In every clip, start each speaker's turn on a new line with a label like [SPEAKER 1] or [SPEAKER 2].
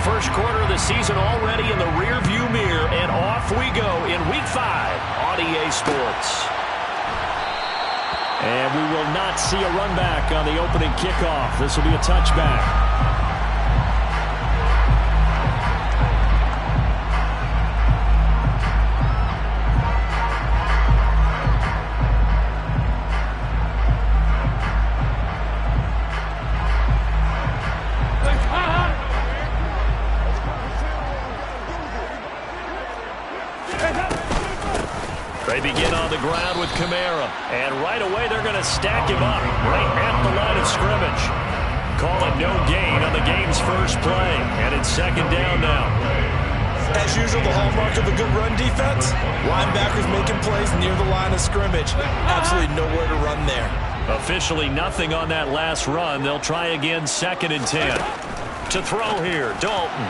[SPEAKER 1] first quarter of the season already in the rearview mirror, and off we go in Week 5 on EA Sports. And we will not see a run back on the opening kickoff. This will be a touchback. They begin on the ground with Kamara, and right away they're going to stack him up right at the line of scrimmage. Call it no gain on the game's first play, and it's second down now.
[SPEAKER 2] As usual, the hallmark of a good run defense, linebackers making plays near the line of scrimmage. Absolutely nowhere to run there.
[SPEAKER 1] Officially nothing on that last run. They'll try again, 2nd and 10. To throw here, Dalton.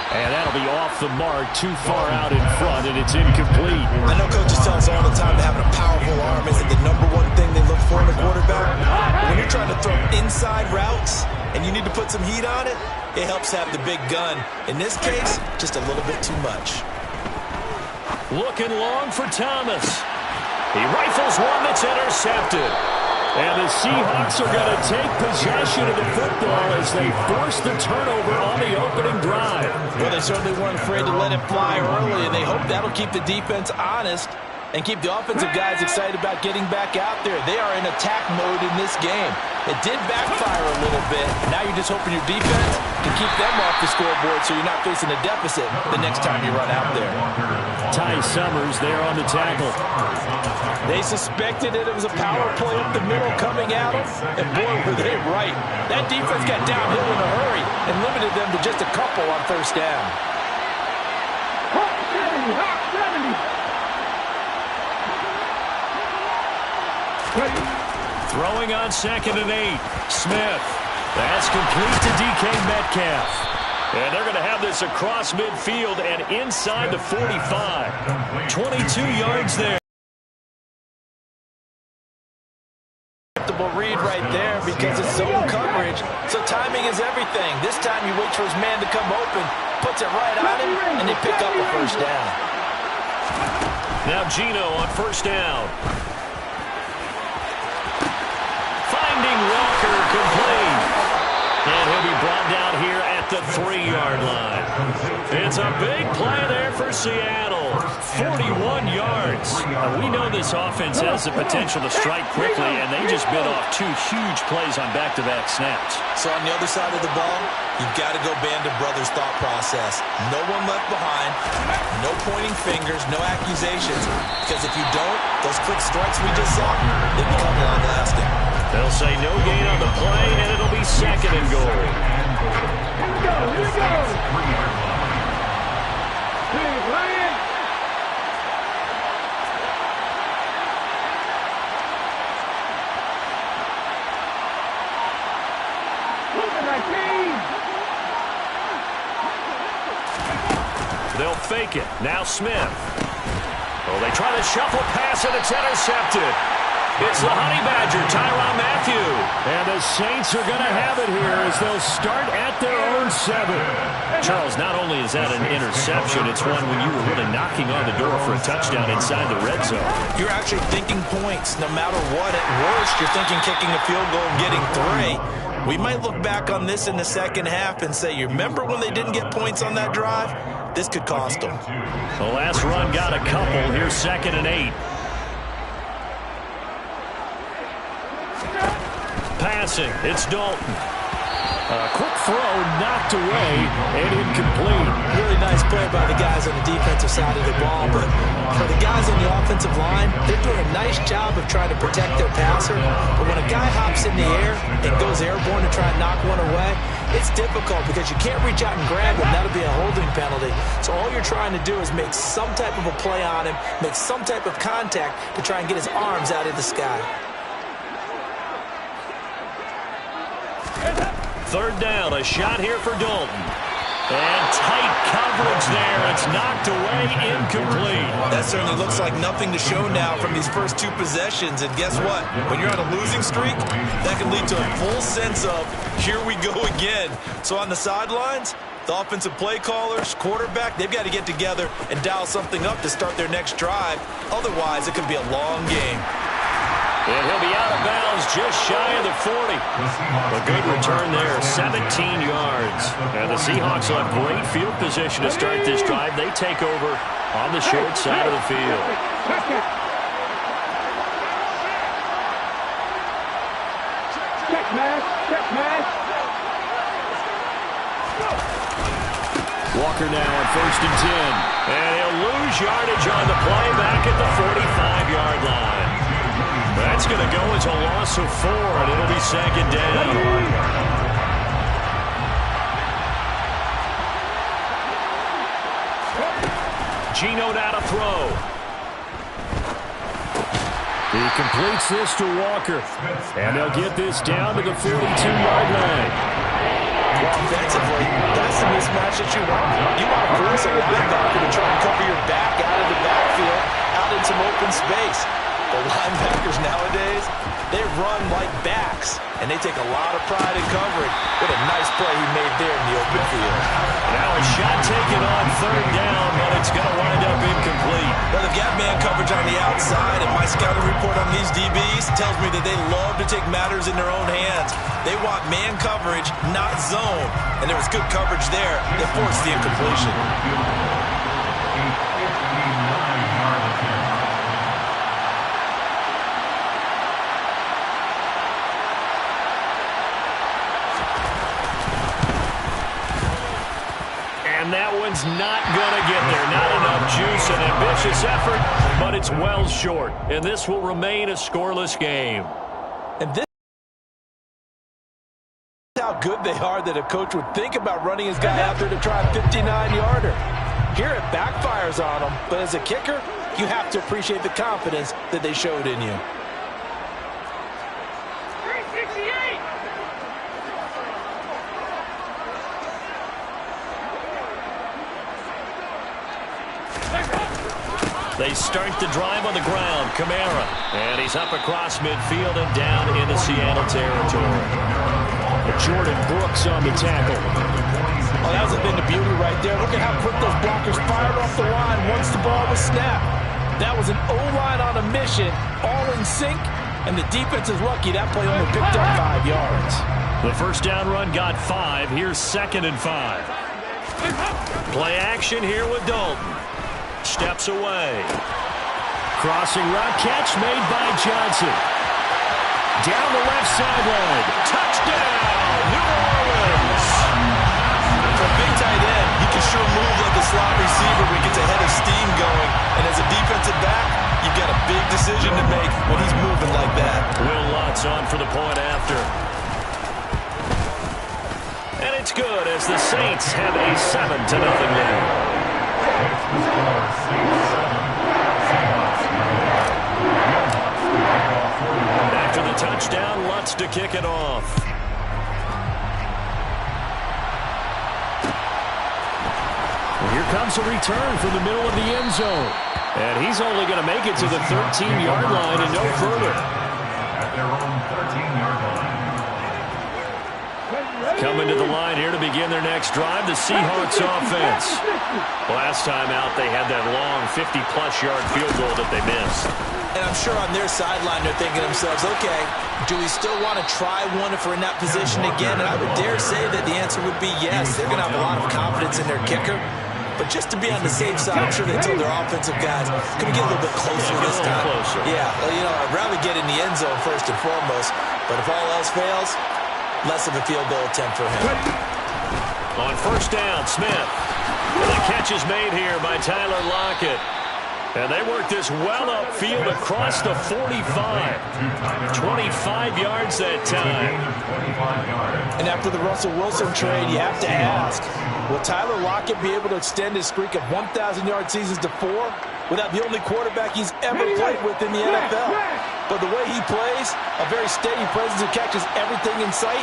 [SPEAKER 1] And that'll be off the mark, too far out in front, and it's incomplete.
[SPEAKER 2] I know coaches tell us all the time that having a powerful arm isn't the #1 thing they look for in a quarterback. But when you're trying to throw inside routes and you need to put some heat on it, it helps have the big gun. In this case, just a little bit too much.
[SPEAKER 1] Looking long for Thomas. He rifles one that's intercepted. And the Seahawks are going to take possession of the football as they force the turnover on the opening drive.
[SPEAKER 2] Well, they certainly weren't afraid to let it fly early, and they hope that'll keep the defense honest and keep the offensive guys excited about getting back out there. They are in attack mode in this game. It did backfire a little bit. Now you're just hoping your defense can keep them off the scoreboard so you're not facing a deficit the next time you run out there.
[SPEAKER 1] Ty Summers there on the tackle.
[SPEAKER 2] They suspected it was a power play up the middle coming at them, and boy, were they right. That defense got downhill in a hurry and limited them to just a couple on first down.
[SPEAKER 1] Throwing on 2nd and 8. Smith. That's complete to DK Metcalf. And they're going to have this across midfield and inside the 45. 22 yards there.
[SPEAKER 2] Read right there because it's zone coverage, so timing is everything. This time you wait for his man to come open, puts it right on him, and they pick up a first down.
[SPEAKER 1] Now Geno on first down. Finding Walker complete. And he'll be brought down here at the 3-yard line. It's a big play there for Seattle. 41 yards. We know this offense has the potential to strike quickly, and they just bit off 2 huge plays on back-to-back snaps.
[SPEAKER 2] So on the other side of the ball, you've got to go Band of Brothers thought process. No one left behind, no pointing fingers, no accusations, because if you don't, those quick strikes we just saw, they become long-lasting.
[SPEAKER 1] They'll say no gain on the play, and it'll be 2nd and goal.
[SPEAKER 3] Here we go.
[SPEAKER 1] They'll fake it. Now Smith. Oh, they try to shuffle pass, and it's intercepted. It's the Honey Badger, Tyrann Mathieu. And the Saints are going to have it here as they'll start at their own 7. Charles, not only is that an interception, it's one when you were really knocking on the door for a touchdown inside the red zone.
[SPEAKER 2] You're actually thinking points no matter what. At worst, you're thinking kicking a field goal and getting 3. We might look back on this in the second half and say, you remember when they didn't get points on that drive? This could cost them.
[SPEAKER 1] The last run got a couple. Here's 2nd and 8. Passing, it's Dalton. A quick throw knocked away and incomplete.
[SPEAKER 2] Really nice play by the guys on the defensive side of the ball, but for the guys on the offensive line, they're doing a nice job of trying to protect their passer. But when a guy hops in the air and goes airborne to try and knock one away, it's difficult because you can't reach out and grab him. That'll be a holding penalty. So all you're trying to do is make some type of a play on him, make some type of contact to try and get his arms out of the sky.
[SPEAKER 1] 3rd down, a shot here for Dalton. And tight coverage there. It's knocked away, incomplete.
[SPEAKER 2] That certainly looks like nothing to show now from these first 2 possessions. And guess what? When you're on a losing streak, that can lead to a full sense of, here we go again. So on the sidelines, The offensive play callers, quarterback, they've got to get together and dial something up to start their next drive. Otherwise, it could be a long game.
[SPEAKER 1] And he'll be out of bounds just shy of the 40. A good return there, 17 yards. And the Seahawks will have great field position to start this drive. They take over on the short side of the field. Walker now on 1st and 10. And he'll lose yardage on the play back at the 45-yard line. That's going to go as a loss of 4, and it'll be 2nd down. Geno now to throw. He completes this to Walker. And they'll get this down to the 42-yard line.
[SPEAKER 2] Offensively, that's the mismatch that you want. You want to force a linebacker to try and cover your back out of the backfield, out in some open space. The linebackers nowadays, they run like backs, and they take a lot of pride in covering. What a nice play he made there in the open field.
[SPEAKER 1] Now a shot taken on 3rd down, but it's going to wind up incomplete.
[SPEAKER 2] Well, the gap man coverage on the outside, and my scouting report on these DBs tells me that they love to take matters in their own hands. They want man coverage, not zone. And there was good coverage there that forced the incompletion.
[SPEAKER 1] And that one's not going to get there. Not enough juice, an ambitious effort, but it's well short. And this will remain a scoreless game.
[SPEAKER 2] And this is how good they are that a coach would think about running his guy out there to try a 59-yarder. Here it backfires on him, but as a kicker, you have to appreciate the confidence that they showed in you.
[SPEAKER 1] They start the drive on the ground. Kamara. And he's up across midfield and down into Seattle territory. Jordan Brooks on the tackle.
[SPEAKER 2] Oh, that was a thing of beauty right there. Look at how quick those blockers fired off the line once the ball was snapped. That was an O-line on a mission, all in sync, and the defense is lucky that play only picked up 5 yards.
[SPEAKER 1] The first down run got 5. Here's 2nd and 5. Play action here with Dalton. Steps away. Crossing route catch made by Johnson. Down the left sideline. Touchdown, New Orleans.
[SPEAKER 2] For a big tight end, he can sure move like a slot receiver when he gets a head of steam going. And as a defensive back, you've got a big decision to make when he's moving like that.
[SPEAKER 1] Will Lutz on for the point after. And it's good as the Saints have a 7-0 lead. After the touchdown, Lutz to kick it off. And here comes a return from the middle of the end zone. And he's only going to make it to the 13-yard line and no further.
[SPEAKER 3] At their own 13-yard line.
[SPEAKER 1] Coming to the line here to begin their next drive, the Seahawks offense. Last time out, they had that long 50-plus yard field goal that they missed.
[SPEAKER 2] And I'm sure on their sideline they're thinking to themselves, okay, do we still want to try one if we're in that position again? And I would dare say that the answer would be yes. They're going to have a lot of confidence in their kicker. But just to be on the safe side, I'm sure they told their offensive guys, can we get a little bit closer this time?
[SPEAKER 1] Closer.
[SPEAKER 2] Yeah, well, you know, I'd rather get in the end zone first and foremost. But if all else fails, less of a field goal attempt for him.
[SPEAKER 1] On first down, Smith. And the catch is made here by Tyler Lockett. And they work this well upfield across the 45. 25 yards that time.
[SPEAKER 2] And after the Russell Wilson trade, you have to ask, will Tyler Lockett be able to extend his streak of 1,000-yard seasons to 4 without the only quarterback he's ever played with in the NFL? But the way he plays, a very steady presence who catches everything in sight,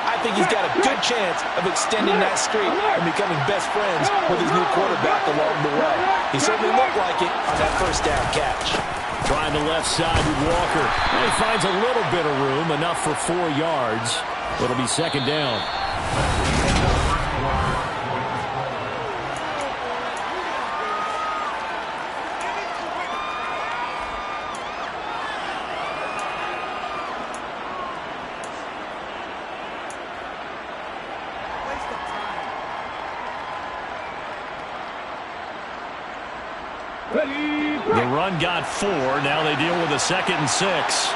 [SPEAKER 2] I think he's got a good chance of extending that streak and becoming best friends with his new quarterback along the way. He certainly looked like it on that first down catch.
[SPEAKER 1] Trying the left side with Walker. And he finds a little bit of room, enough for 4 yards. It'll be 2nd down. The run got 4. Now they deal with a 2nd and 6.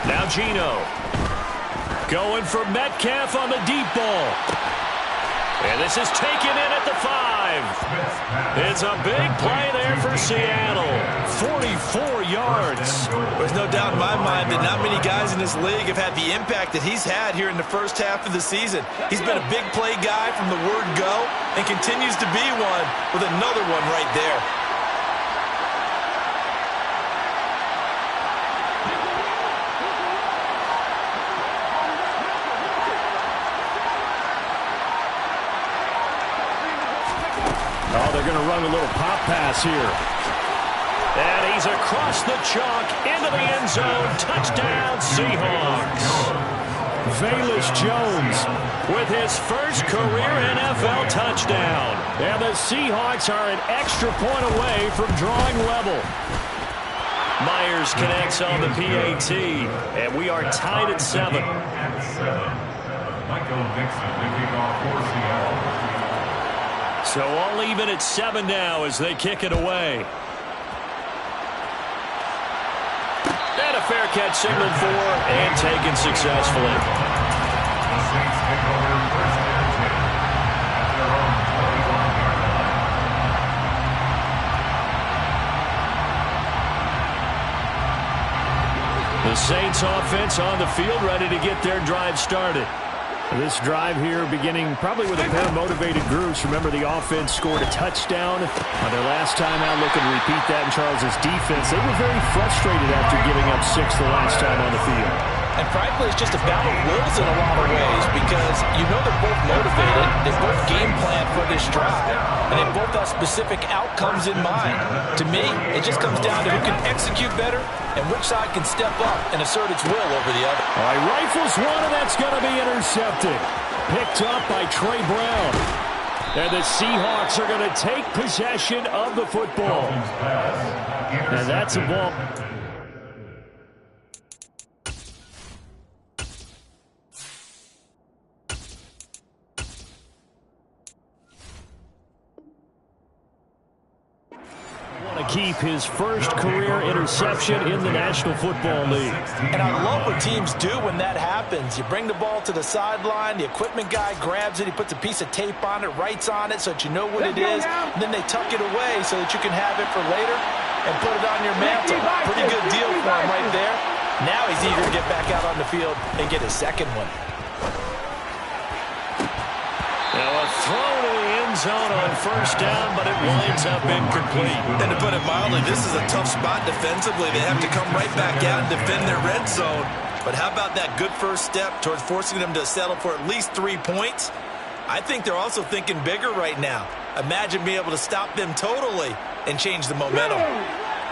[SPEAKER 1] Now Geno. Going for Metcalf on the deep ball. And this is taken in at the 5. It's a big play there for Seattle. 44 yards.
[SPEAKER 2] There's no doubt in my mind that not many guys in this league have had the impact that he's had here in the first half of the season. He's been a big play guy from the word go and continues to be one with another one right there.
[SPEAKER 1] Oh, they're going to run a little pop pass here. And he's across the chalk into the end zone. Touchdown, Seahawks. Velus Jones with his first career NFL touchdown. And the Seahawks are an extra point away from drawing level. Myers connects on the PAT. And we are tied at 7.
[SPEAKER 3] Michael Dixon, the kickoff for Seattle.
[SPEAKER 1] So all even at 7 now as they kick it away. And a fair catch signaled for and taken successfully.
[SPEAKER 3] The Saints take over first and 10 at their own 21-yard line.
[SPEAKER 1] The Saints offense on the field ready to get their drive started. This drive here beginning probably with a pair of motivated groups. Remember, the offense scored a touchdown on their last time out, looking to repeat that in Charles' defense. They were very frustrated after giving up 6 the last time on the field.
[SPEAKER 2] And frankly, it's just a battle of wills in a lot of ways because you know they're both motivated, they both game plan for this drive, and they both have specific outcomes in mind. To me, it just comes down to who can execute better and which side can step up and assert its will over the other.
[SPEAKER 1] All right, rifles one, and that's going to be intercepted. Picked up by Trey Brown. And the Seahawks are going to take possession of the football. And that's a ball. Keep his first career interception in the National Football League.
[SPEAKER 2] And I love what teams do when that happens. You bring the ball to the sideline, the equipment guy grabs it, he puts a piece of tape on it, writes on it so that you know what it is, and then they tuck it away so that you can have it for later and put it on your mantle. Pretty good deal for him right there. Now he's eager to get back out on the field and get his second one.
[SPEAKER 1] Now a throw to the end zone on first down, but it winds up incomplete.
[SPEAKER 2] And to put it mildly, this is a tough spot defensively. They have to come right back out and defend their red zone. But how about that good first step towards forcing them to settle for at least 3 points? I think they're also thinking bigger right now. Imagine being able to stop them totally and change the momentum.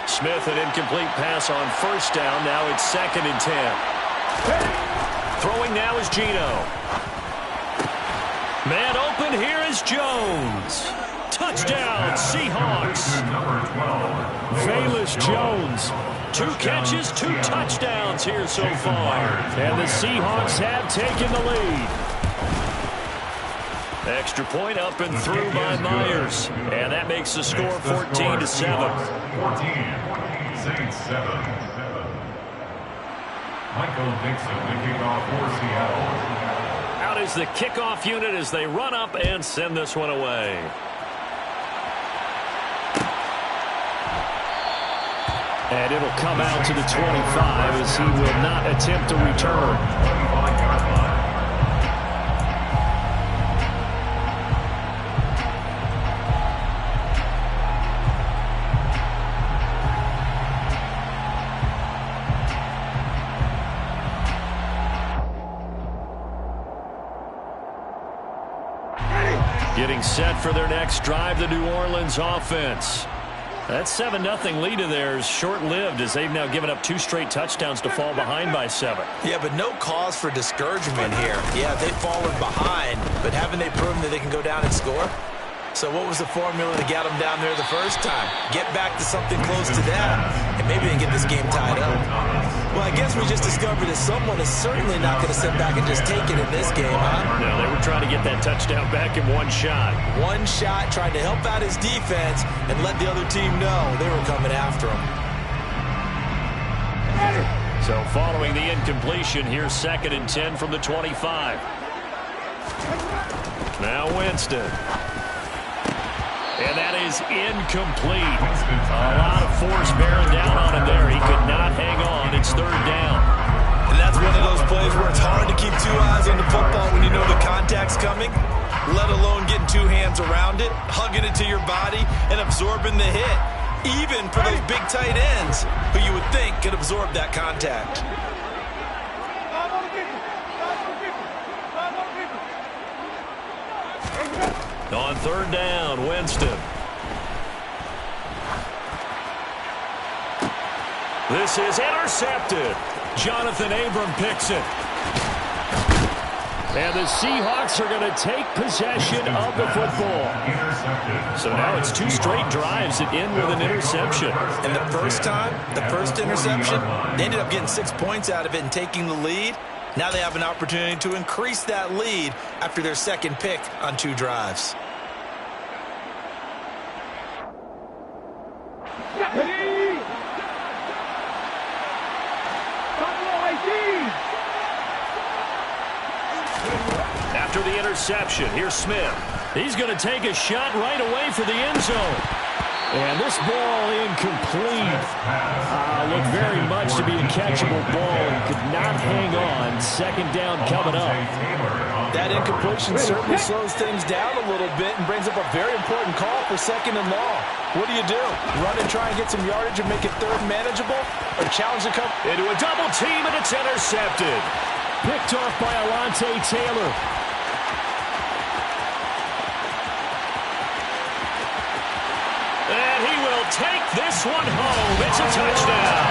[SPEAKER 1] Smith, an incomplete pass on first down. Now it's 2nd and 10. Throwing now is Geno. Man open, here is Jones. Touchdown, Seahawks. Velus Jones. 2 catches, 2 touchdowns here so far. And the Seahawks have taken the lead. Extra point up and through by Myers. And that makes the score 14-7.
[SPEAKER 3] 14, Saints 7. Michael Dixon, the kickoff for Seattle.
[SPEAKER 1] Out is the kickoff unit as they run up and send this one away. And it'll come out to the 25 as he will not attempt a return. Getting set for their next drive, the New Orleans offense. That 7-0 lead of theirs short-lived as they've now given up 2 straight touchdowns to fall behind by 7.
[SPEAKER 2] Yeah, but no cause for discouragement here. Yeah, they've fallen behind, but haven't they proven that they can go down and score? So what was the formula to get them down there the first time? Get back to something close to that, and maybe they get this game tied up. Well, I guess we just discovered that someone is certainly not going to sit back and just take it in this game, huh?
[SPEAKER 1] No, they were trying to get that touchdown back in one shot.
[SPEAKER 2] One shot, trying to help out his defense and let the other team know they were coming after him.
[SPEAKER 1] So following the incompletion, here's 2nd and 10 from the 25. Now Winston. And that is incomplete. A lot of force bearing down on him there. He could not hang on. It's 3rd down.
[SPEAKER 2] And that's one of those plays where it's hard to keep 2 eyes on the football when you know the contact's coming, let alone getting 2 hands around it, hugging it to your body, and absorbing the hit. Even for those big tight ends who you would think could absorb that contact.
[SPEAKER 1] On 3rd down, Winston. This is intercepted. Jonathan Abram picks it. And the Seahawks are going to take possession of the football. So now it's 2 straight drives that end with an interception.
[SPEAKER 2] And the first time, the first interception, they ended up getting 6 points out of it and taking the lead. Now they have an opportunity to increase that lead after their 2nd pick on 2 drives.
[SPEAKER 1] After the interception, here's Smith. He's going to take a shot right away for the end zone. And this ball incomplete. Looked very much to be a catchable ball and could not hang on. 2nd down coming up.
[SPEAKER 2] That incompletion certainly slows things down a little bit and brings up a very important call for 2nd and long. What do? Run and try and get some yardage and make it 3rd manageable? Or challenge the cover?
[SPEAKER 1] Into a double team, and it's intercepted. Picked off by Alontae Taylor. And he will take this one home. It's a touchdown.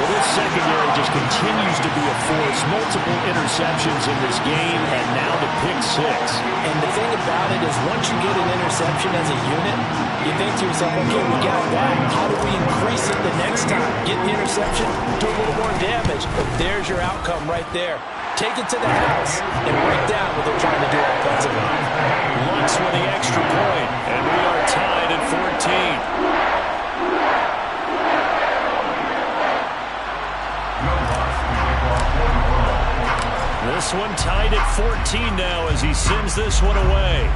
[SPEAKER 1] Well, this secondary just continues to be a force. Multiple interceptions in this game, and now the pick 6.
[SPEAKER 2] And the thing about it is once you get an interception as a unit, you think to yourself, okay, we got that. How do we increase it the next time? Get the interception, do a little more damage. But there's your outcome right there. Take it to the house and break down what they're trying to do offensively.
[SPEAKER 1] Lutz with the extra point, and we are tied at 14. This one tied at 14 now as he sends this one away.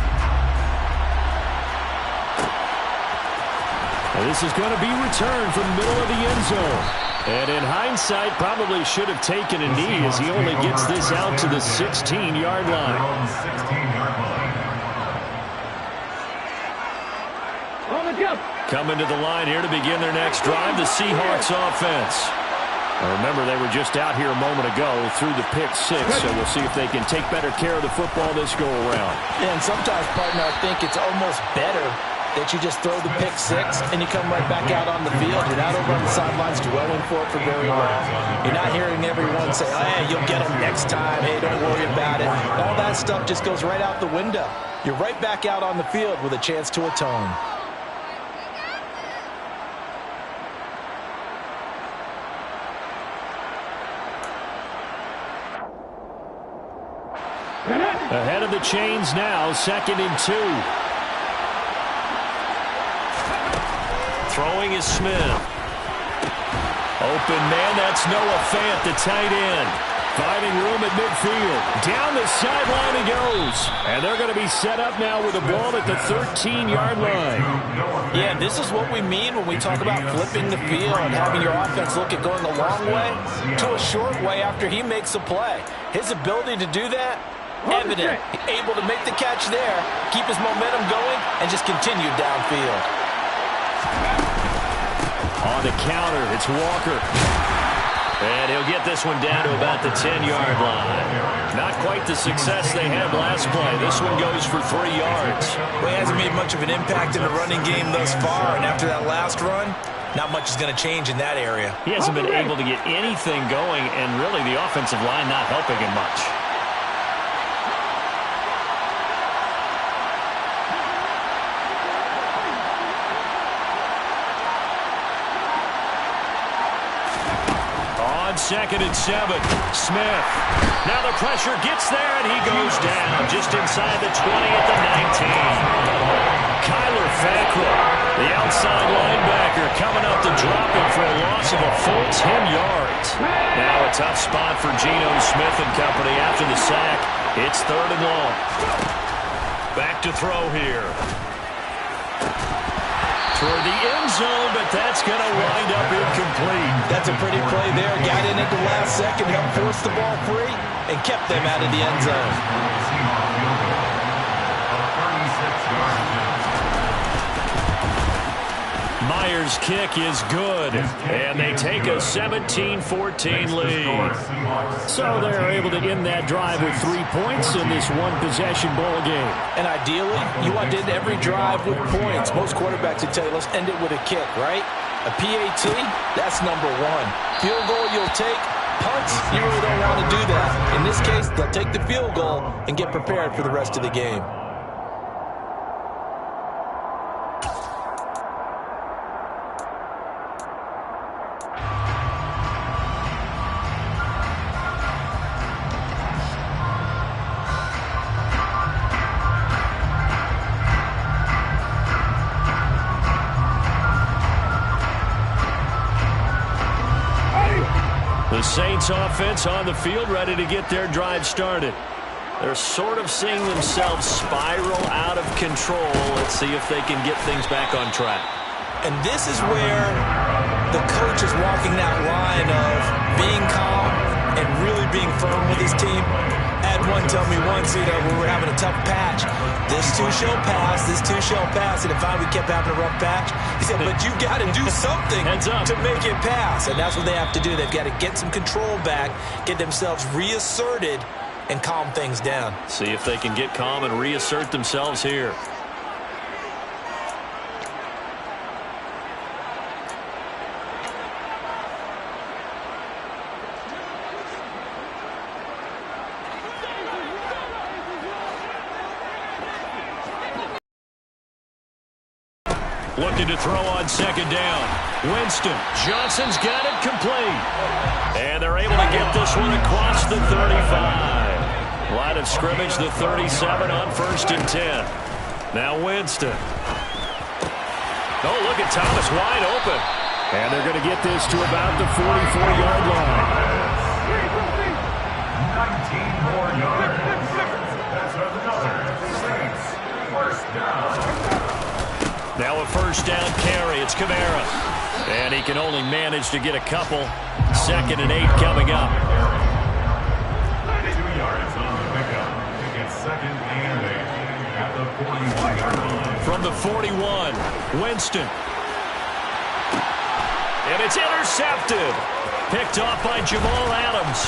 [SPEAKER 1] And this is going to be returned from the middle of the end zone. And in hindsight, probably should have taken a knee as he only gets this out to the 16-yard line. Coming to the line here to begin their next drive, the Seahawks offense. Remember, they were just out here a moment ago through the pick 6, so we'll see if they can take better care of the football this go-around.
[SPEAKER 2] Yeah, and sometimes, partner, I think it's almost better that you just throw the pick 6 and you come right back out on the field. You're not over on the sidelines dwelling for it for very long. You're not hearing everyone say, oh, hey, you'll get them next time. Hey, don't worry about it. All that stuff just goes right out the window. You're right back out on the field with a chance to atone.
[SPEAKER 1] Ahead of the chains now, 2nd and 2. Throwing is Smith. Open man, that's Noah Fant, the tight end. Finding room at midfield. Down the sideline he goes. And they're going to be set up now with the ball at the 13-yard line.
[SPEAKER 2] Yeah, this is what we mean when we talk about flipping the field and having your offense look at going a long way to a short way after he makes a play. His ability to do that, evident. Able to make the catch there, keep his momentum going, and just continue downfield.
[SPEAKER 1] On the counter, it's Walker. And he'll get this one down to about the 10-yard line. Not quite the success they had last play. This one goes for 3 yards.
[SPEAKER 2] Well, he hasn't made much of an impact in the running game thus far, and after that last run, not much is going to change in that area.
[SPEAKER 1] He hasn't been able to get anything going, and really the offensive line not helping him much. 2nd and 7. Smith. Now the pressure gets there, and he goes down just inside the 20 at the 19. Kyler Fackrell, the outside linebacker, coming up to drop him for a loss of a full 10 yards. Now a tough spot for Geno Smith and company after the sack. It's 3rd and long. Back to throw here. Toward the end zone, but that's going to wind up incomplete.
[SPEAKER 2] That's a pretty play there. Got in at the last second, helped force the ball free, and kept them out of the end zone.
[SPEAKER 1] Myers' kick is good, and they take a 17-14 lead. So they're able to end that drive with 3 points in this one-possession ball game.
[SPEAKER 2] And ideally, you want to end every drive with points. Most quarterbacks would tell you, let's end it with a kick, right? A PAT, that's number 1. Field goal you'll take. Punts, you really don't want to do that. In this case, they'll take the field goal and get prepared for the rest of the game.
[SPEAKER 1] The Saints offense on the field, ready to get their drive started. They're sort of seeing themselves spiral out of control. Let's see if they can get things back on track.
[SPEAKER 2] And this is where the coach is walking that line of being calm and really being firm with his team. I had one tell me once, when we were having a tough patch, this too shall pass, this too shall pass. And if we kept having a rough patch, he said, but you got to do something to make it pass. And that's what they have to do. They've got to get some control back, get themselves reasserted, and calm things down.
[SPEAKER 1] See if they can get calm and reassert themselves here. Looking to throw on 2nd down. Winston. Johnson's got it complete. And they're able to get this one across the 35. Line of scrimmage, the 37 on 1st and 10. Now Winston. Oh, look at Thomas wide open. And they're going to get this to about the 44-yard line.
[SPEAKER 3] 19 more yards. That's another Saints first down.
[SPEAKER 1] Now a 1st down carry. It's Kamara. And he can only manage to get a couple. 2nd and 8 coming up.
[SPEAKER 3] 2 yards on the pickup. It gets 2nd and 8 at the 41-yard line.
[SPEAKER 1] From the 41, Winston. And it's intercepted. Picked off by Jamal Adams.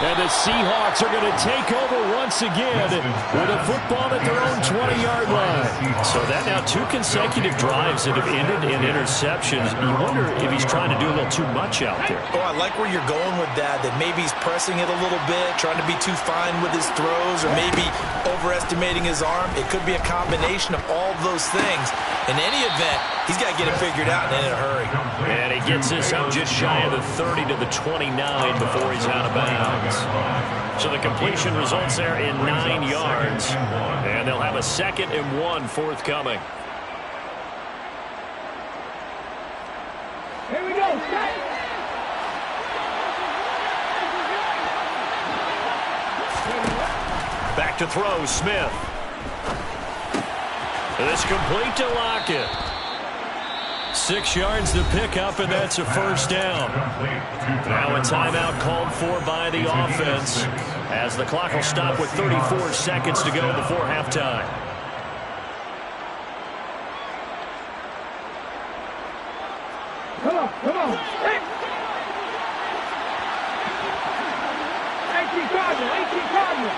[SPEAKER 1] And the Seahawks are going to take over once again with a football at their own 20-yard line. So that now 2 consecutive drives that have ended in interceptions. You wonder if he's trying to do a little too much out there.
[SPEAKER 2] Oh, I like where you're going with that maybe he's pressing it a little bit, trying to be too fine with his throws, or maybe overestimating his arm. It could be a combination of all those things. In any event, he's got to get it figured out and in a hurry.
[SPEAKER 1] And he gets this up just shy of the 30 to the 29 before he's out of bounds. So the completion results there in 9 yards. And they'll have a 2nd and 1 forthcoming.
[SPEAKER 4] Here we go.
[SPEAKER 1] Back to throw, Smith. This complete to Lockett. 6 yards to pick up, and that's a 1st down. Now a timeout called for by the offense as the clock will stop with 34 seconds to go before halftime.
[SPEAKER 4] Come on, come on. 18 Cardinal.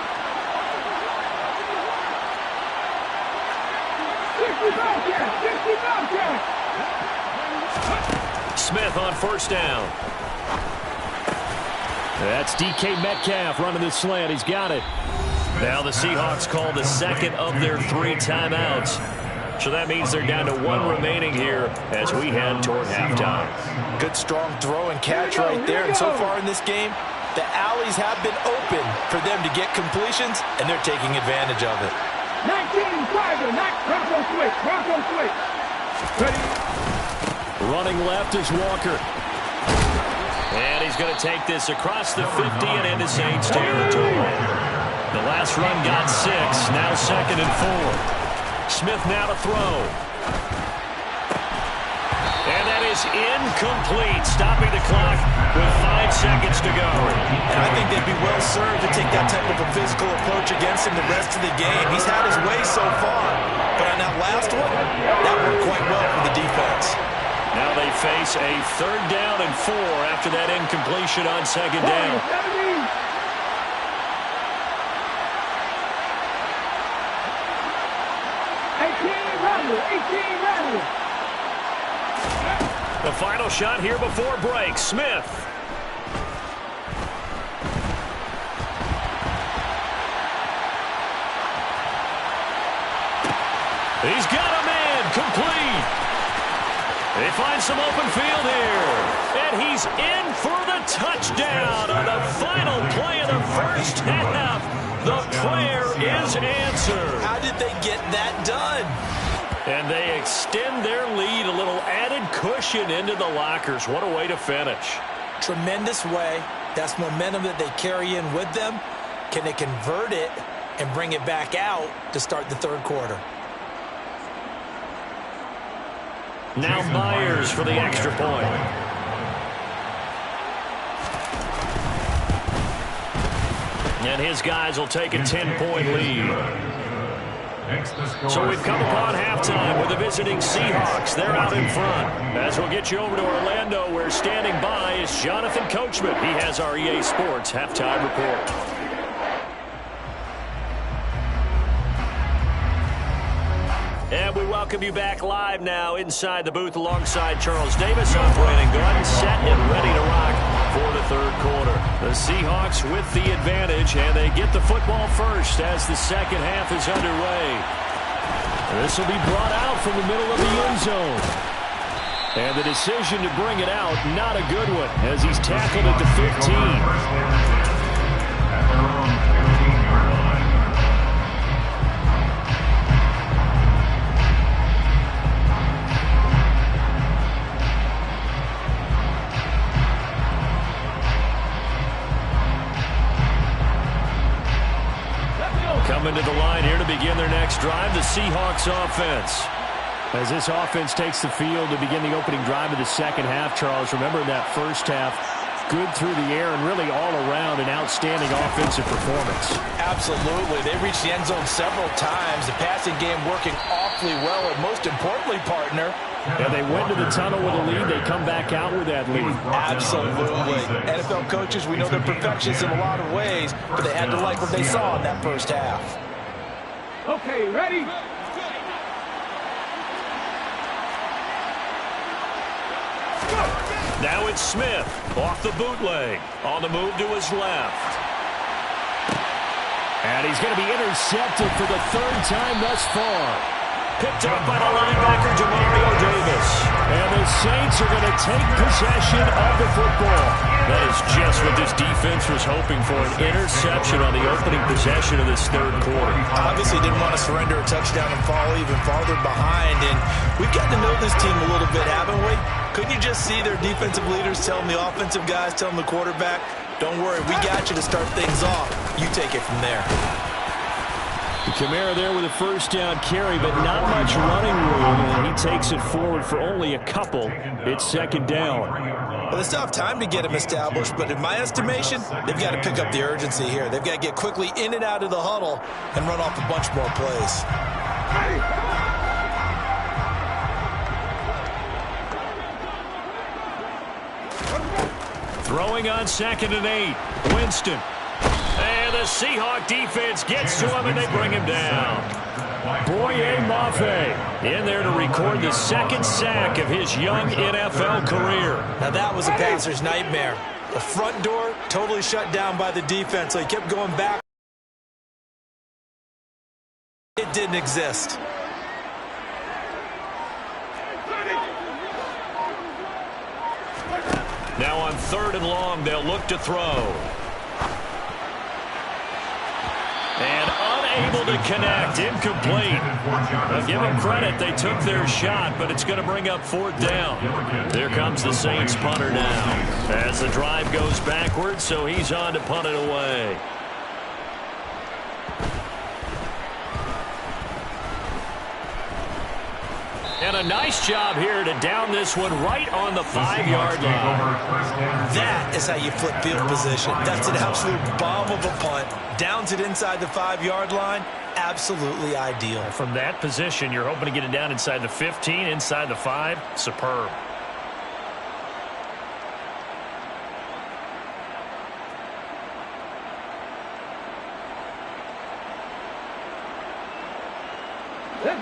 [SPEAKER 4] 60 Bobcat.
[SPEAKER 1] Smith on 1st down. That's DK Metcalf running the slant. He's got it. Now the Seahawks call the 2nd of their 3 timeouts. So that means they're down to 1 remaining here as we head toward halftime.
[SPEAKER 2] Good strong throw and catch right there. And so far in this game, the alleys have been open for them to get completions, and they're taking advantage of it.
[SPEAKER 4] 19, Tiger, Bronco switch, Bronco switch. Ready?
[SPEAKER 1] Running left is Walker. And he's going to take this across the 50 and into Saints territory. The last run got 6, now 2nd and 4. Smith now to throw. And that is incomplete, stopping the clock with 5 seconds to go.
[SPEAKER 2] And I think they'd be well served to take that type of a physical approach against him the rest of the game. He's had his way so far, but on that last one, that worked quite well for the defense.
[SPEAKER 1] Now they face a 3rd down and 4 after that incompletion on 2nd down.
[SPEAKER 4] 18 rattle.
[SPEAKER 1] The final shot here before break. Smith. He's got a man. Complete. They find some open field here. And he's in for the touchdown on the final play of the first half. The prayer is answered.
[SPEAKER 2] How did they get that done?
[SPEAKER 1] And they extend their lead, a little added cushion into the lockers. What a way to finish.
[SPEAKER 2] Tremendous way. That's momentum that they carry in with them. Can they convert it and bring it back out to start the 3rd quarter?
[SPEAKER 1] Now Myers for the extra point. And his guys will take a 10-point lead. So we've come upon halftime with the visiting Seahawks. They're out in front. As we'll get you over to Orlando, where standing by is Jonathan Coachman. He has our EA Sports halftime report. And we welcome you back live now inside the booth alongside Charles Davis. I'm Brandon Gordon, set and ready to rock for the 3rd quarter. The Seahawks with the advantage, and they get the football first as the 2nd half is underway. This will be brought out from the middle of the end zone. And the decision to bring it out, not a good one, as he's tackled at the 15. Coming to the line here to begin their next drive, the Seahawks offense. As this offense takes the field to begin the opening drive of the 2nd half, Charles, remember in that first half, good through the air and really all around an outstanding offensive performance.
[SPEAKER 2] Absolutely. They reached the end zone several times. The passing game working awfully well, and most importantly, partner,
[SPEAKER 1] and they went to the tunnel with a lead. They come back out with that lead.
[SPEAKER 2] Absolutely. NFL coaches, we know they're perfectionists in a lot of ways, but they had to like what they saw in that first half.
[SPEAKER 4] Okay, ready?
[SPEAKER 1] Now it's Smith off the bootleg. On the move to his left. And he's going to be intercepted for the 3rd time thus far. Picked up by the linebacker, Demario Davis. And the Saints are going to take possession of the football. That is just what this defense was hoping for, an interception on the opening possession of this 3rd quarter.
[SPEAKER 2] Obviously didn't want to surrender a touchdown and fall even farther behind. And we've gotten to know this team a little bit, haven't we? Couldn't you just see their defensive leaders telling the offensive guys, telling the quarterback, don't worry, we got you to start things off. You take it from there.
[SPEAKER 1] Kamara there with a 1st down carry, but not much running room, and he takes it forward for only a couple. It's 2nd down.
[SPEAKER 2] Well, they still have time to get him established, but in my estimation, they've got to pick up the urgency here. They've got to get quickly in and out of the huddle and run off a bunch more plays.
[SPEAKER 1] Throwing on 2nd and 8. Winston. And the Seahawk defense gets to him, and they bring him down. Boye Mafe in there to record the 2nd sack of his young NFL career.
[SPEAKER 2] Now that was a passer's nightmare. The front door totally shut down by the defense, so he kept going back. It didn't exist.
[SPEAKER 1] Now on 3rd and long, they'll look to throw. And unable to connect. Incomplete. I'll give them credit. They took their shot, but it's going to bring up 4th down. There comes the Saints punter now. As the drive goes backwards, so he's on to punt it away. And a nice job here to down this one right on the 5-yard line.
[SPEAKER 2] That is how you flip field position. That's an absolute bomb of a punt. Downs it inside the 5-yard line. Absolutely ideal.
[SPEAKER 1] From that position, you're hoping to get it down inside the 15, inside the 5. Superb.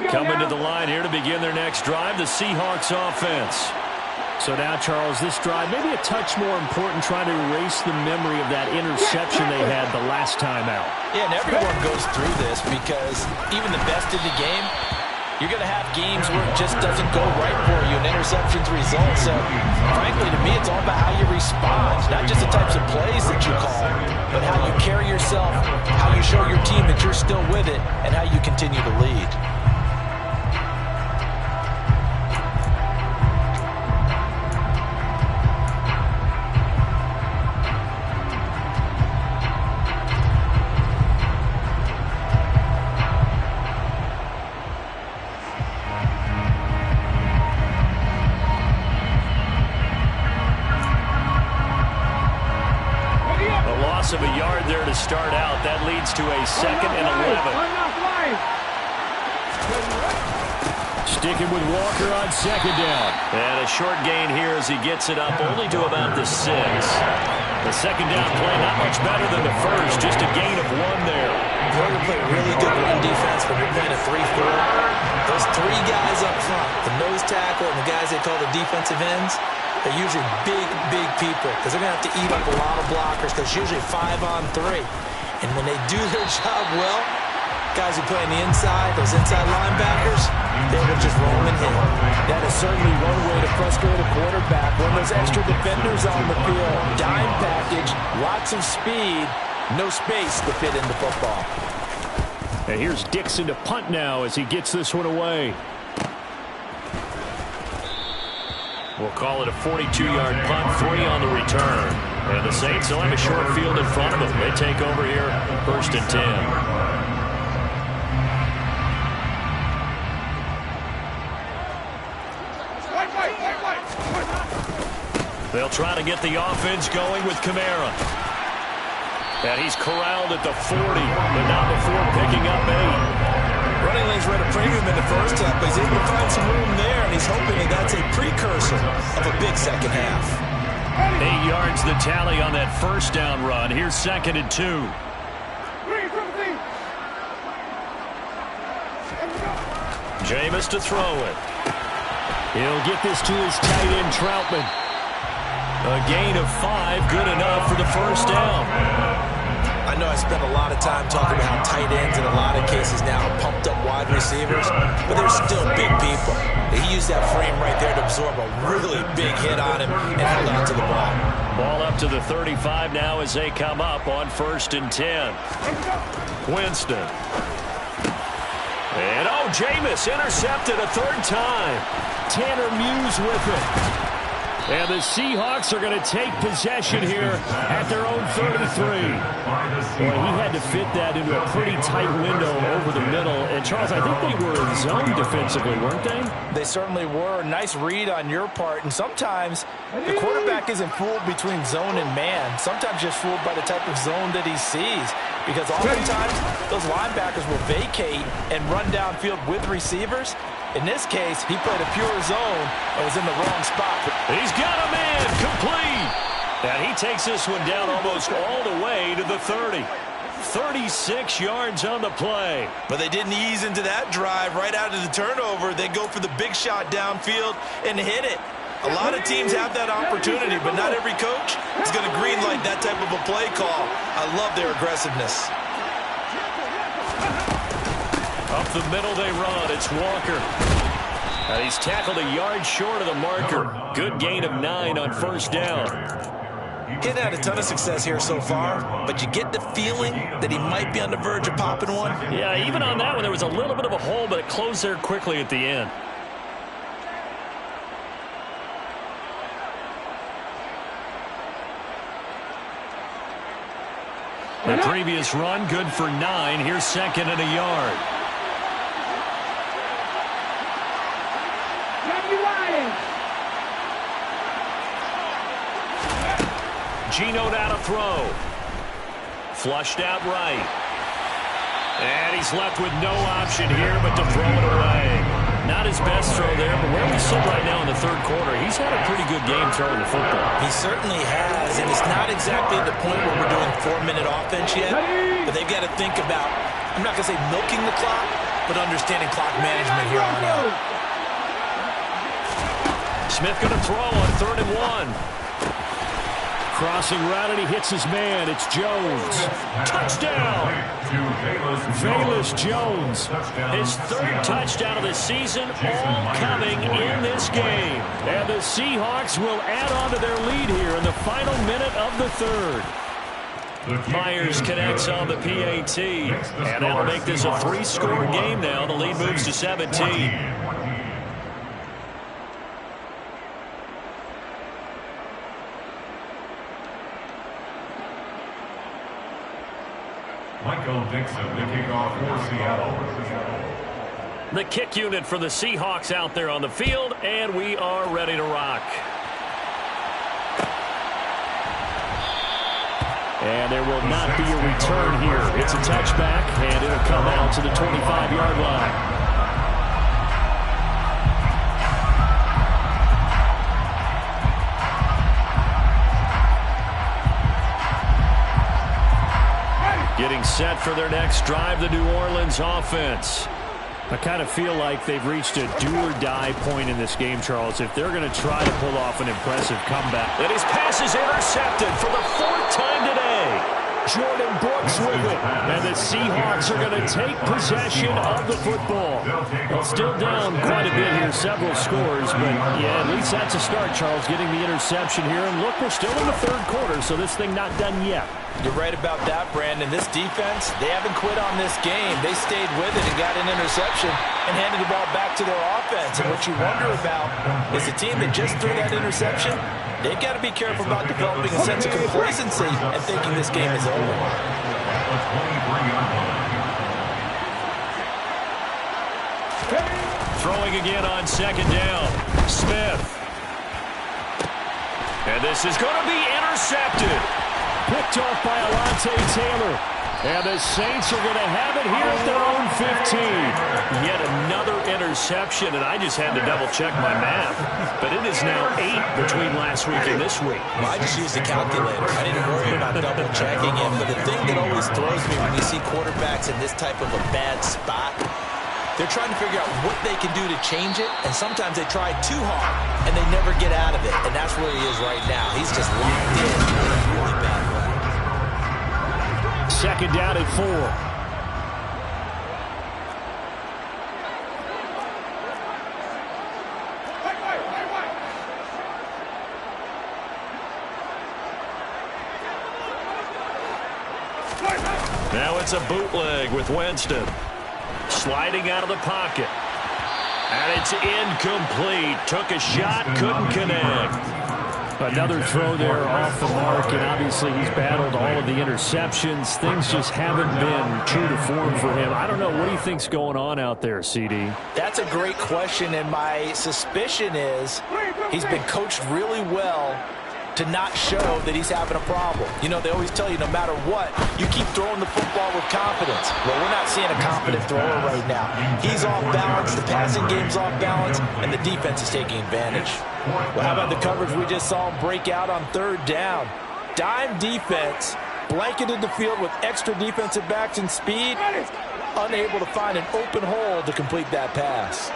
[SPEAKER 1] Coming to the line here to begin their next drive, the Seahawks offense.
[SPEAKER 5] So now, Charles, this drive maybe a touch more important, trying to erase the memory of that interception they had the last time out.
[SPEAKER 2] Yeah, and everyone goes through this because even the best in the game, you're going to have games where it just doesn't go right for you and interceptions result. So, frankly, to me, it's all about how you respond, not just the types of plays that you call, but how you carry yourself, how you show your team that you're still with it, and how you continue to lead.
[SPEAKER 1] Of a yard there to start out. That leads to a 2nd and 11.
[SPEAKER 5] Sticking with Walker on 2nd down.
[SPEAKER 1] And a short gain here as he gets it up only to about the 6. The 2nd down play not much better than the first. Just a gain of 1 there.
[SPEAKER 2] Georgia played really good run defense, but we're playing a 3-4. Those 3 guys up front, the nose tackle and the guys they call the defensive ends, they're usually big people because they're going to have to eat up a lot of blockers because it's usually 5-on-3. And when they do their job well, guys who play on the inside, those inside linebackers, they will just roll and hit.
[SPEAKER 5] That is certainly one way to frustrate a quarterback. When there's extra defenders on the field, dime package, lots of speed, no space to fit in the football.
[SPEAKER 1] And here's Dixon to punt now as he gets this one away. We'll call it a 42-yard punt, 3 on the return. And the Saints will have a short field in front of them. They take over here, 1st and 10. They'll try to get the offense going with Kamara. And he's corralled at the 40, but not before picking up 8.
[SPEAKER 2] Running lanes read a premium in the first half, but he's able to find some room there, and he's hoping that that's a precursor of a big second half.
[SPEAKER 1] 8 yards the tally on that 1st down run. Here's 2nd and 2. Jameis to throw it.
[SPEAKER 5] He'll get this to his tight end, Troutman.
[SPEAKER 1] A gain of 5, good enough for the 1st down.
[SPEAKER 2] I know I spent a lot of time talking about how tight ends in a lot of cases now are pumped up wide receivers, but they're still big people. He used that frame right there to absorb a really big hit on him and held on to the ball.
[SPEAKER 1] Ball up to the 35 now as they come up on 1st and 10. Winston. And Jameis intercepted a 3rd time.
[SPEAKER 5] Tanner Muse with it.
[SPEAKER 1] And the Seahawks are going to take possession here at their own 33.
[SPEAKER 5] Boy, he had to fit that into a pretty tight window over the middle. And, Charles, I think they were in zone defensively, weren't they?
[SPEAKER 2] They certainly were. Nice read on your part. And sometimes the quarterback isn't fooled between zone and man. Sometimes just fooled by the type of zone that he sees. Because oftentimes those linebackers will vacate and run downfield with receivers. In this case, he played a pure zone and was in the wrong spot.
[SPEAKER 1] He's got a man complete. And he takes this one down almost all the way to the 30. 36 yards on the play.
[SPEAKER 2] But they didn't ease into that drive right out of the turnover. They go for the big shot downfield and hit it. A lot of teams have that opportunity, but not every coach is going to greenlight that type of a play call. I love their aggressiveness.
[SPEAKER 1] Up the middle they run. It's Walker. And he's tackled a yard short of the marker. Good gain of 9 on first down.
[SPEAKER 2] He hadn't had a ton of success here so far, but you get the feeling that he might be on the verge of popping one.
[SPEAKER 1] Yeah, even on that one, there was a little bit of a hole, but it closed there quickly at the end. The previous run, good for 9. Here's second and a yard. Geno down to throw. Flushed out right. And he's left with no option here but to throw it away. Not his best throw there, but where we sit right now in the third quarter, he's had a pretty good game throwing the football.
[SPEAKER 2] He certainly has, and it's not exactly the point where we're doing 4-minute offense yet, but they've got to think about, I'm not going to say milking the clock, but understanding clock management here on out.
[SPEAKER 1] Smith going to throw on 3rd and 1. Crossing right, and he hits his man. It's Jones. Touchdown! Velus Jones. His 3rd touchdown of the season, all coming in this game. And the Seahawks will add on to their lead here in the final minute of the 3rd. Myers connects on the PAT. And that'll make this a 3-score game now. The lead moves to 17.
[SPEAKER 3] Michael Dixon, the kickoff for Seattle.
[SPEAKER 1] The kick unit for the Seahawks out there on the field, and we are ready to rock. And there will not be a return here. It's a touchback, and it'll come out to the 25-yard line. Getting set for their next drive, the New Orleans offense. I kind of feel like they've reached a do-or-die point in this game, Charles, if they're going to try to pull off an impressive comeback. And his pass is intercepted for the 4th time today. Jordan Brooks with it. And the Seahawks are going to take possession of the football. Well, still down quite a bit here, several scores, but yeah, at least that's a start, Charles, getting the interception here. And look, we're still in the 3rd quarter, so this thing not done yet.
[SPEAKER 2] You're right about that, Brandon. This defense, they haven't quit on this game. They stayed with it and got an interception and handed the ball back to their offense. And what you wonder about is the team that just threw that interception, they've got to be careful about developing a sense of complacency and thinking this game is over.
[SPEAKER 1] Throwing again on 2nd down. Smith. And this is going to be intercepted. Picked off by Alontae Taylor. And the Saints are going to have it here at their own 15. Yet another interception, and I just had to double-check my math. But it is now 8 between last week and this week.
[SPEAKER 2] Well, I just used a calculator. I didn't worry about double-checking it. But the thing that always throws me when you see quarterbacks in this type of a bad spot, they're trying to figure out what they can do to change it, and sometimes they try too hard, and they never get out of it. And that's where he is right now. He's just locked in in a really bad way.
[SPEAKER 1] 2nd down and 4. Now it's a bootleg with Winston. Sliding out of the pocket. And it's incomplete. Took a shot, couldn't connect. Another throw there off the mark, and obviously he's battled all of the interceptions. Things just haven't been true to form for him. I don't know. What do you think's going on out there, CD?
[SPEAKER 2] That's a great question, and my suspicion is he's been coached really well to not show that he's having a problem. You know, they always tell you no matter what, you keep throwing the football with confidence. Well, we're not seeing a confident thrower right now. He's off balance, the passing game's off balance, and the defense is taking advantage. Well, how about the coverage we just saw him break out on 3rd down? Dime defense, blanketed the field with extra defensive backs and speed, unable to find an open hole to complete that pass.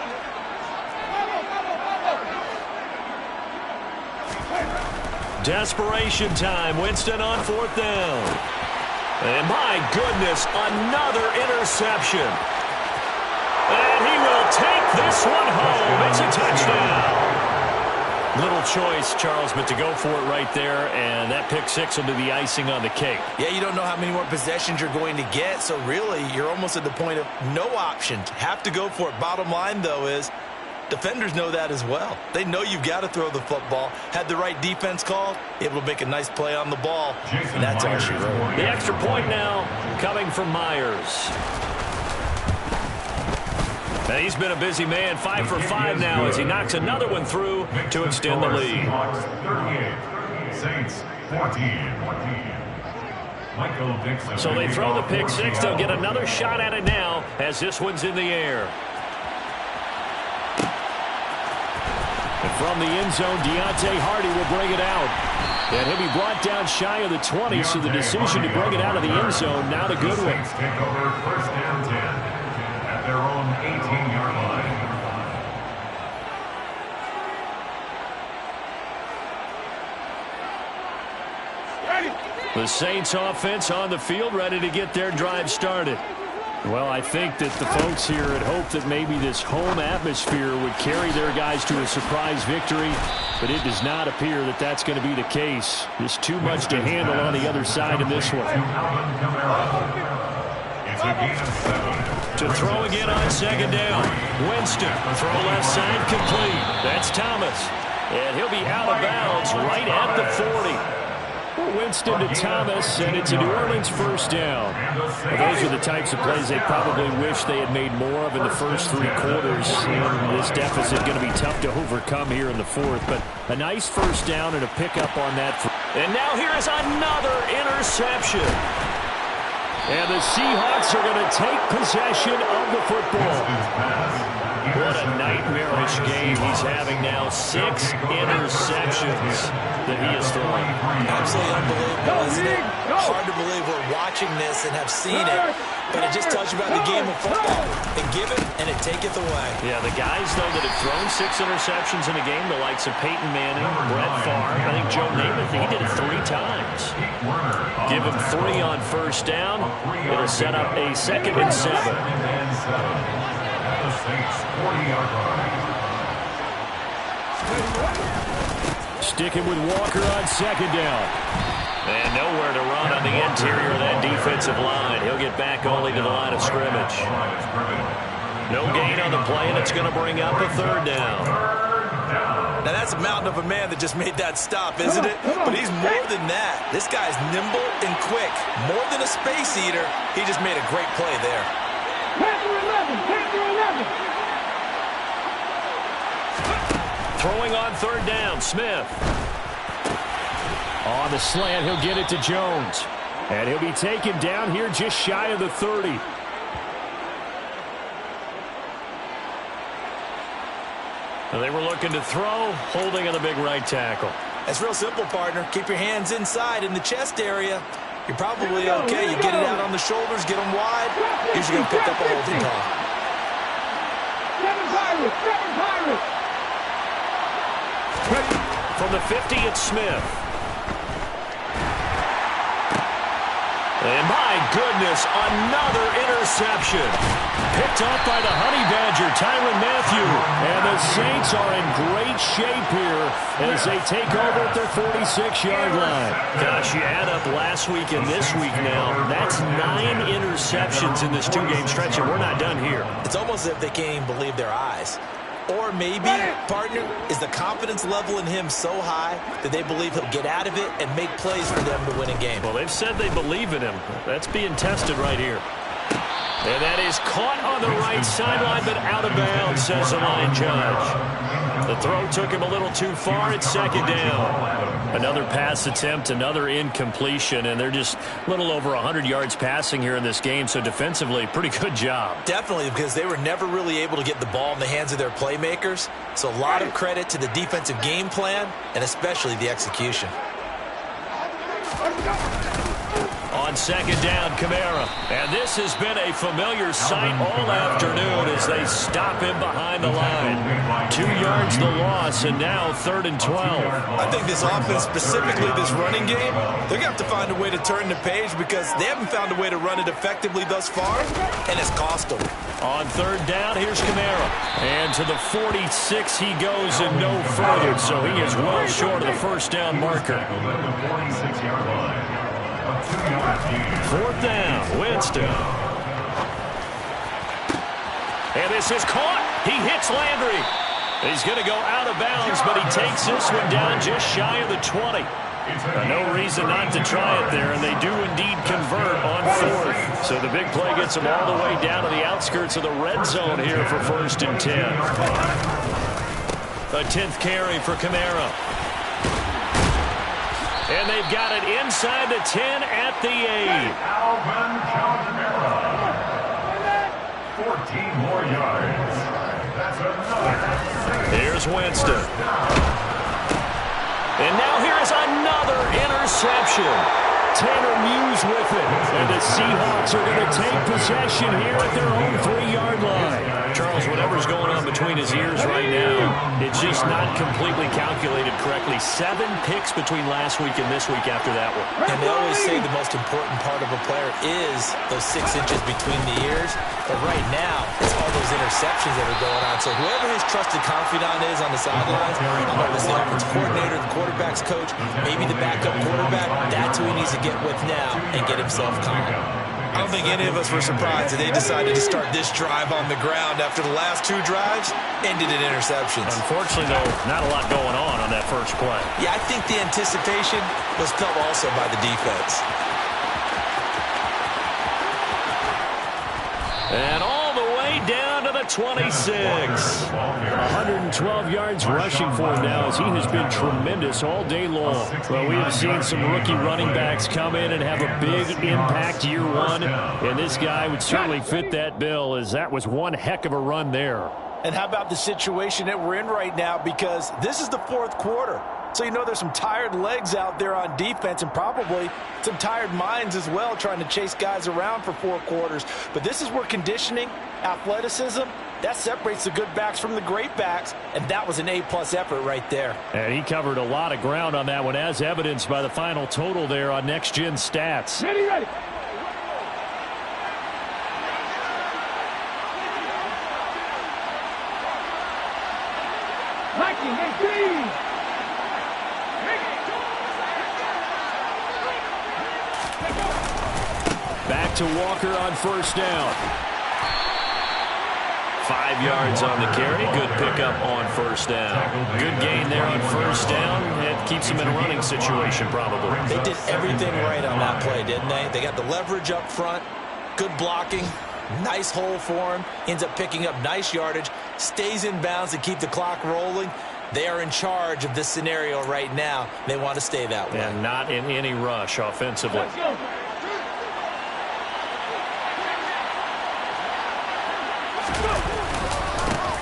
[SPEAKER 1] Desperation time. Winston on 4th down. And my goodness, another interception. And he will take this one home. It's a touchdown. Little choice, Charles, but to go for it right there, and that pick six will be the icing on the cake.
[SPEAKER 2] Yeah, you don't know how many more possessions you're going to get, so really you're almost at the point of no options. Have to go for it. Bottom line, though, is defenders know that as well. They know you've got to throw the football. Had the right defense called, able to make a nice play on the ball, and that's all she wrote.
[SPEAKER 1] The extra point now coming from Myers. And he's been a busy man, 5 for 5 now as he knocks another one through to extend the lead. So they throw the pick six. They'll get another shot at it now as this one's in the air. And from the end zone, Deontay Hardy will bring it out. And he'll be brought down shy of the 20, so the decision to bring it out of the end zone, not a good one.
[SPEAKER 3] Take over first down 10 at their own 18-yard line.
[SPEAKER 1] The Saints offense on the field, ready to get their drive started. Well, I think that the folks here had hoped that maybe this home atmosphere would carry their guys to a surprise victory, but it does not appear that that's going to be the case. There's too much to handle on the other side of this one.
[SPEAKER 3] It's a gain of 7.
[SPEAKER 1] To throw again on second down. Winston, throw left side, complete. That's Thomas. And he'll be out of bounds right at the 40. Winston to Thomas, and it's a New Orleans first down. Well, those are the types of plays they probably wish they had made more of in the first three quarters. And this deficit going to be tough to overcome here in the fourth. But a nice first down and a pickup on that. And now here is another interception. And the Seahawks are going to take possession of the football. What a nightmarish game he's having now. 6 interceptions that he has thrown.
[SPEAKER 2] Absolutely unbelievable, isn't it? Hard to believe we're watching this and have seen it, but it just tells you about the game of football. It giveth and it taketh away.
[SPEAKER 1] Yeah, the guys, though, that have thrown 6 interceptions in a game, the likes of Peyton Manning, Brett Favre, I think Joe Namath, he did it 3 times. Give him 3 on first down. It'll set up a 2nd and 7. Sticking with Walker on second down. And nowhere to run on the interior of that defensive line. He'll get back only to the line of scrimmage. No gain on the play, and it's going to bring up a 3rd down.
[SPEAKER 2] Now that's a mountain of a man that just made that stop, isn't it? But he's more than that. This guy's nimble and quick. More than a space eater, he just made a great play there.
[SPEAKER 1] Throwing on 3rd down, Smith. On the slant, he'll get it to Jones. And he'll be taken down here just shy of the 30. And they were looking to throw, holding on the big right tackle.
[SPEAKER 2] That's real simple, partner. Keep your hands inside in the chest area. You're probably okay. You get it out on the shoulders, get them wide. Usually going to pick up a holding call.
[SPEAKER 4] 7 Pirates.
[SPEAKER 1] From the 50, it's Smith. And my goodness, another interception. Picked up by the Honey Badger, Tyrann Mathieu. And the Saints are in great shape here as they take over at their 46-yard line. Gosh, you add up last week and this week now. That's 9 interceptions in this 2-game stretch, and we're not done here.
[SPEAKER 2] It's almost as if they can't even believe their eyes. Or maybe, partner, is the confidence level in him so high that they believe he'll get out of it and make plays for them to win a game.
[SPEAKER 1] Well, they've said they believe in him. That's being tested right here. And that is caught on the right sideline, but out of bounds, says the line judge. The throw took him a little too far. It's 2nd down. Another pass attempt, another incompletion, and they're just a little over 100 yards passing here in this game, so defensively, pretty good job.
[SPEAKER 2] Definitely, because they were never really able to get the ball in the hands of their playmakers, so a lot of credit to the defensive game plan and especially the execution.
[SPEAKER 1] On second down, Kamara. And this has been a familiar sight all afternoon as they stop him behind the line. 2 yards the loss, and now 3rd and 12.
[SPEAKER 2] I think this offense, specifically this running game, they're going to have to find a way to turn the page because they haven't found a way to run it effectively thus far, and it's cost them.
[SPEAKER 1] On 3rd down, here's Kamara. And to the 46 he goes and no further, so he is well short of the first down marker. 4th down, Winston. And this is caught. He hits Landry. He's going to go out of bounds, but he takes this one down just shy of the 20. No reason not to try it there, and they do indeed convert on 4th. So the big play gets them all the way down to the outskirts of the red zone here for 1st and 10. A 10th carry for Kamara. And they've got it inside the 10 at the 8.
[SPEAKER 3] Alvin Kamara. 14 more yards. That's another.
[SPEAKER 1] Here's Winston. And now here's another interception. Tanner Muse with it. And the Seahawks are going to take possession here at their own 3-yard line. Charles, whatever's going on between his ears right now, it's just not completely calculated correctly. 7 picks between last week and this week after that one.
[SPEAKER 2] And they always say the most important part of a player is those 6 inches between the ears. But right now, it's all those interceptions that are going on. So whoever his trusted confidant is on the sidelines, whether it's the offensive coordinator, the quarterback's coach, maybe the backup quarterback, that's who he needs to get with now and get himself calm. I don't think any of us were surprised that they decided to start this drive on the ground after the last 2 drives ended in interceptions.
[SPEAKER 1] Unfortunately, though, not a lot going on that first play.
[SPEAKER 2] Yeah, I think the anticipation was felt also by the defense.
[SPEAKER 1] And all the way down to the 26. 112 yards rushing for him now as he has been tremendous all day long. Well, we have seen some rookie running backs come in and have a big impact year one. And this guy would certainly fit that bill as that was one heck of a run there.
[SPEAKER 5] And how about the situation that we're in right now? Because this is the 4th quarter. So you know there's some tired legs out there on defense and probably some tired minds as well trying to chase guys around for 4 quarters. But this is where conditioning, athleticism, that separates the good backs from the great backs, and that was an A-plus effort right there.
[SPEAKER 1] And he covered a lot of ground on that one, as evidenced by the final total there on Next Gen Stats.
[SPEAKER 4] Ready.
[SPEAKER 1] Back to Walker on 1st down. 5 yards on the carry. Good pickup on 1st down. Good gain there on 1st down. It keeps him in a running situation probably.
[SPEAKER 2] They did everything right on that play, didn't they? They got the leverage up front, good blocking, nice hole for him, ends up picking up nice yardage, stays in bounds to keep the clock rolling. They are in charge of this scenario right now. They want to stay that way.
[SPEAKER 1] And not in any rush offensively.
[SPEAKER 4] Let's go.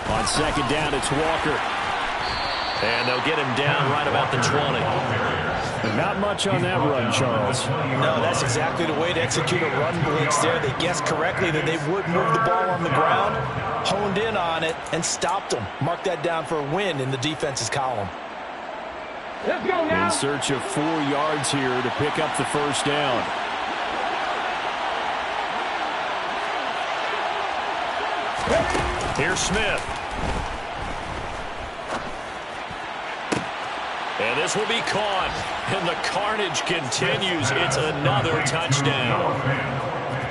[SPEAKER 1] On 2nd down, it's Walker. And they'll get him down right about the 20. Not much on that run, Charles.
[SPEAKER 5] No, that's exactly the way to execute a run blitz there. They guessed correctly that they would move the ball on the ground, honed in on it, and stopped them. Mark that down for a win in the defense's column.
[SPEAKER 4] Let's go now.
[SPEAKER 1] In search of 4 yards here to pick up the 1st down. Here's Smith. And this will be caught. And the carnage continues. It's another touchdown.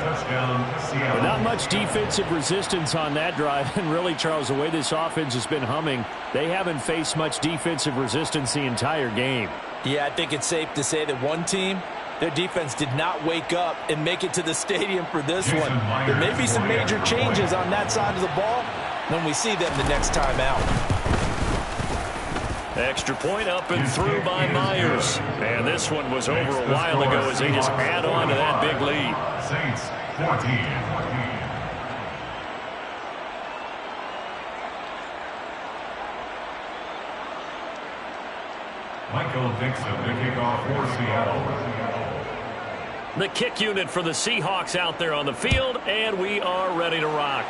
[SPEAKER 1] But not much defensive resistance on that drive. And really, Charles, the way this offense has been humming, they haven't faced much defensive resistance the entire game.
[SPEAKER 5] Yeah, I think it's safe to say that one team, their defense did not wake up and make it to the stadium for this one. There may be some major changes on that side of the ball when we see them the next time out.
[SPEAKER 1] Extra point up and through by Myers. And this one was over a while ago as they just add on to that big lead.
[SPEAKER 3] Saints 14. Michael Dixon, the kickoff for Seattle.
[SPEAKER 1] The kick unit for the Seahawks out there on the field, and we are ready to rock.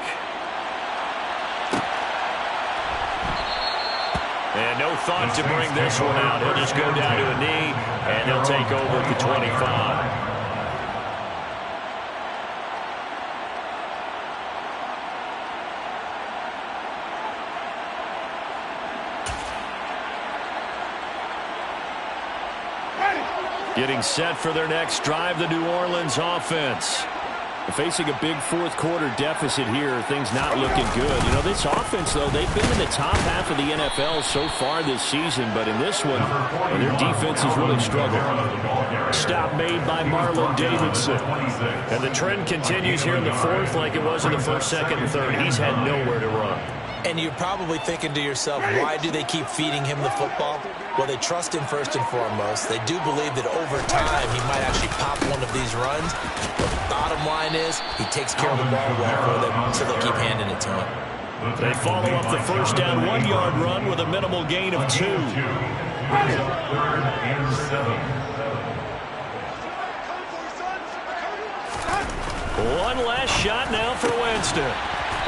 [SPEAKER 1] And no thought to bring this one out. He'll just go down to a knee, and they'll take over at the 25. Getting set for their next drive, the New Orleans offense.
[SPEAKER 6] Facing a big fourth-quarter deficit here, things not looking good. You know, this offense, though, they've been in the top half of the NFL so far this season, but in this one, their defense has really struggled.
[SPEAKER 1] Stop made by Marlon Davidson. And the trend continues here in the fourth like it was in the first, second, and third. He's had nowhere to run.
[SPEAKER 2] And you're probably thinking to yourself, why do they keep feeding him the football? Well, they trust him first and foremost. They do believe that over time he might actually pop one of these runs. But the bottom line is he takes care of the ball well for them, so they'll keep handing it to him.
[SPEAKER 1] They follow up the first down 1-yard run with a minimal gain of 2.
[SPEAKER 3] 3rd and 7.
[SPEAKER 1] One last shot now for Winston.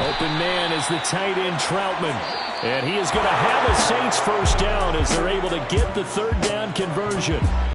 [SPEAKER 6] Open man is the tight end Troutman.
[SPEAKER 1] And he is going to have a Saints first down as they're able to get the third down conversion.